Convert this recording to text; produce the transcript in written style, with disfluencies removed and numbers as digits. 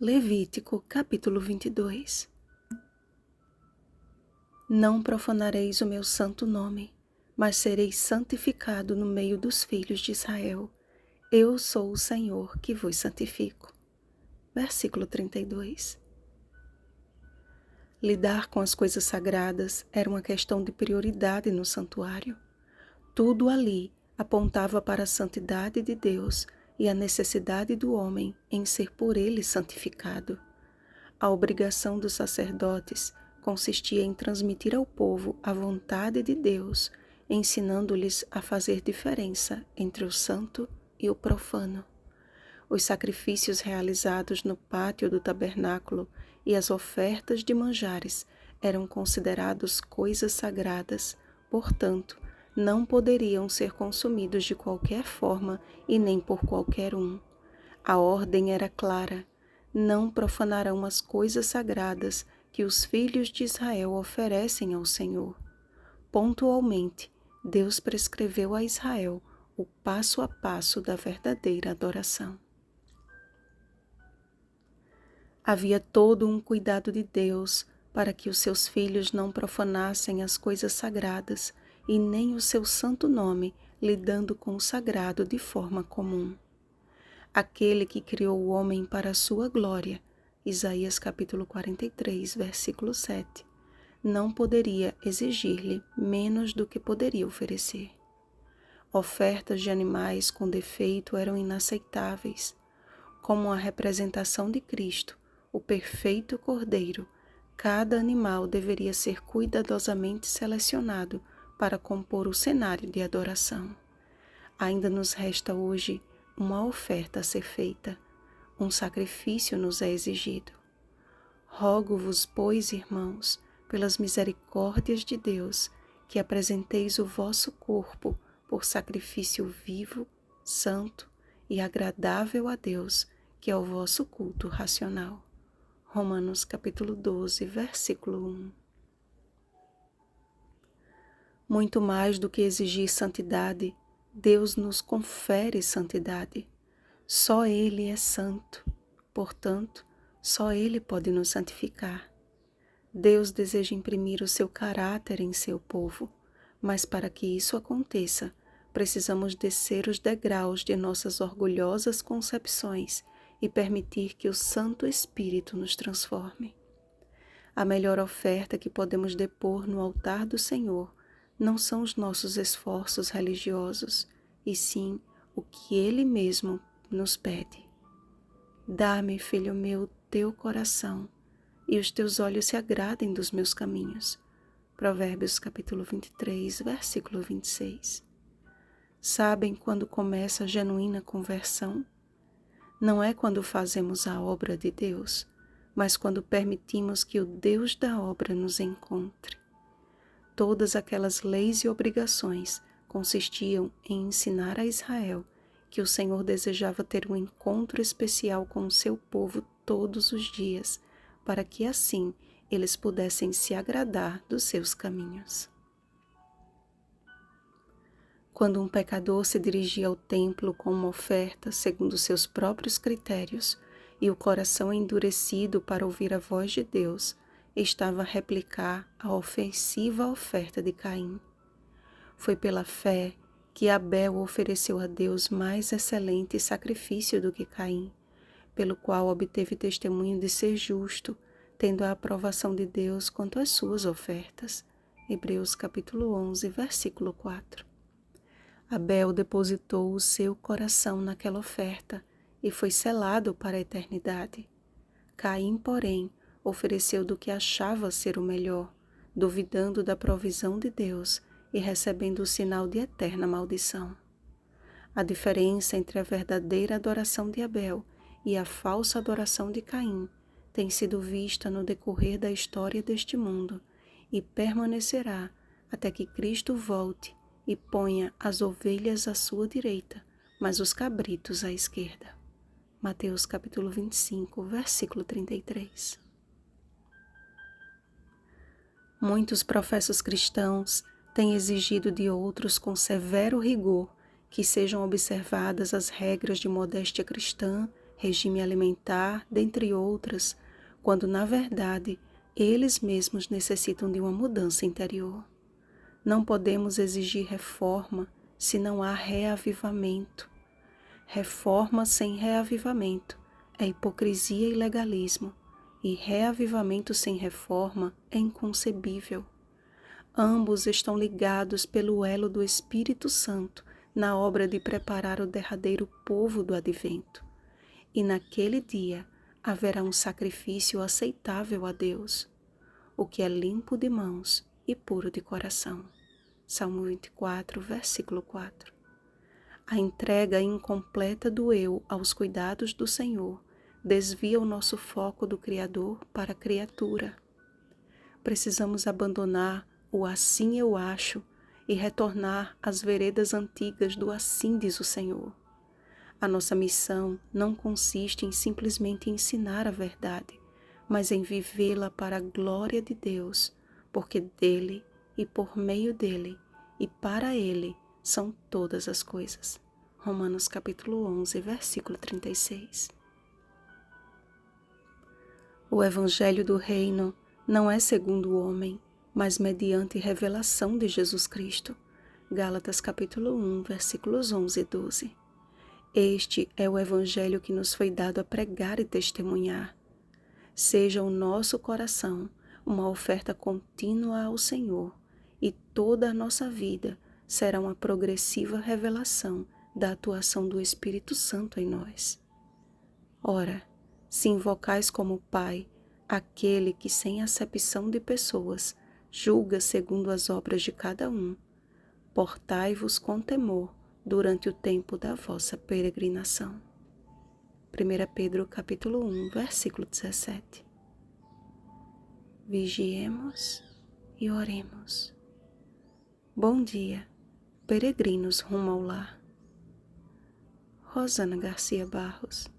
Levítico, capítulo 22. Não profanareis o meu santo nome, mas sereis santificado no meio dos filhos de Israel. Eu sou o Senhor que vos santifico. Versículo 32. Lidar com as coisas sagradas era uma questão de prioridade no santuário. Tudo ali apontava para a santidade de Deus e a necessidade do homem em ser por ele santificado. A obrigação dos sacerdotes consistia em transmitir ao povo a vontade de Deus, ensinando-lhes a fazer diferença entre o santo e o profano. Os sacrifícios realizados no pátio do tabernáculo e as ofertas de manjares eram considerados coisas sagradas, portanto, não poderiam ser consumidos de qualquer forma e nem por qualquer um. A ordem era clara: não profanarão as coisas sagradas que os filhos de Israel oferecem ao Senhor. Pontualmente, Deus prescreveu a Israel o passo a passo da verdadeira adoração. Havia todo um cuidado de Deus para que os seus filhos não profanassem as coisas sagradas e nem o seu santo nome, lidando com o sagrado de forma comum. Aquele que criou o homem para a sua glória, Isaías capítulo 43, versículo 7, não poderia exigir-lhe menos do que poderia oferecer. Ofertas de animais com defeito eram inaceitáveis. Como a representação de Cristo, o perfeito Cordeiro, cada animal deveria ser cuidadosamente selecionado para compor o cenário de adoração. Ainda nos resta hoje uma oferta a ser feita, um sacrifício nos é exigido. Rogo-vos, pois, irmãos, pelas misericórdias de Deus, que apresenteis o vosso corpo por sacrifício vivo, santo e agradável a Deus, que é o vosso culto racional. Romanos capítulo 12, versículo 1. Muito mais do que exigir santidade, Deus nos confere santidade. Só Ele é santo, portanto, só Ele pode nos santificar. Deus deseja imprimir o seu caráter em seu povo, mas para que isso aconteça, precisamos descer os degraus de nossas orgulhosas concepções e permitir que o Santo Espírito nos transforme. A melhor oferta que podemos depor no altar do Senhor não são os nossos esforços religiosos, e sim o que Ele mesmo nos pede. Dá-me, filho meu, teu coração, e os teus olhos se agradem dos meus caminhos. Provérbios capítulo 23, versículo 26. Sabem quando começa a genuína conversão? Não é quando fazemos a obra de Deus, mas quando permitimos que o Deus da obra nos encontre. Todas aquelas leis e obrigações consistiam em ensinar a Israel que o Senhor desejava ter um encontro especial com o seu povo todos os dias, para que assim eles pudessem se agradar dos seus caminhos. Quando um pecador se dirigia ao templo com uma oferta segundo seus próprios critérios e o coração endurecido para ouvir a voz de Deus, estava a replicar a ofensiva oferta de Caim. Foi pela fé que Abel ofereceu a Deus mais excelente sacrifício do que Caim, pelo qual obteve testemunho de ser justo, tendo a aprovação de Deus quanto às suas ofertas. Hebreus capítulo 11, versículo 4. Abel depositou o seu coração naquela oferta e foi selado para a eternidade. Caim, porém, ofereceu do que achava ser o melhor, duvidando da provisão de Deus e recebendo o sinal de eterna maldição. A diferença entre a verdadeira adoração de Abel e a falsa adoração de Caim tem sido vista no decorrer da história deste mundo e permanecerá até que Cristo volte e ponha as ovelhas à sua direita, mas os cabritos à esquerda. Mateus capítulo 25, versículo 33. Muitos professos cristãos têm exigido de outros com severo rigor que sejam observadas as regras de modéstia cristã regime alimentar, dentre outras, quando na verdade eles mesmos necessitam de uma mudança interior. Não podemos exigir reforma se não há reavivamento. Reforma sem reavivamento é hipocrisia e legalismo, e reavivamento sem reforma é inconcebível. Ambos estão ligados pelo elo do Espírito Santo na obra de preparar o derradeiro povo do advento. E naquele dia haverá um sacrifício aceitável a Deus, o que é limpo de mãos e puro de coração. Salmo 24, versículo 4. A entrega incompleta do eu aos cuidados do Senhor desvia o nosso foco do Criador para a criatura. Precisamos abandonar o assim eu acho e retornar às veredas antigas do assim diz o Senhor. A nossa missão não consiste em simplesmente ensinar a verdade, mas em vivê-la para a glória de Deus, porque dele e por meio dele e para ele são todas as coisas. Romanos capítulo 11, versículo 36. O Evangelho do Reino não é segundo o homem, mas mediante revelação de Jesus Cristo. Gálatas capítulo 1, versículos 11 e 12. Este é o Evangelho que nos foi dado a pregar e testemunhar. Seja o nosso coração uma oferta contínua ao Senhor, e toda a nossa vida será uma progressiva revelação da atuação do Espírito Santo em nós. Ora, se invocais como Pai aquele que, sem acepção de pessoas, julga segundo as obras de cada um, portai-vos com temor durante o tempo da vossa peregrinação. 1 Pedro capítulo 1, versículo 17. Vigiemos e oremos. Bom dia, peregrinos rumo ao lar. Rosana Garcia Barros.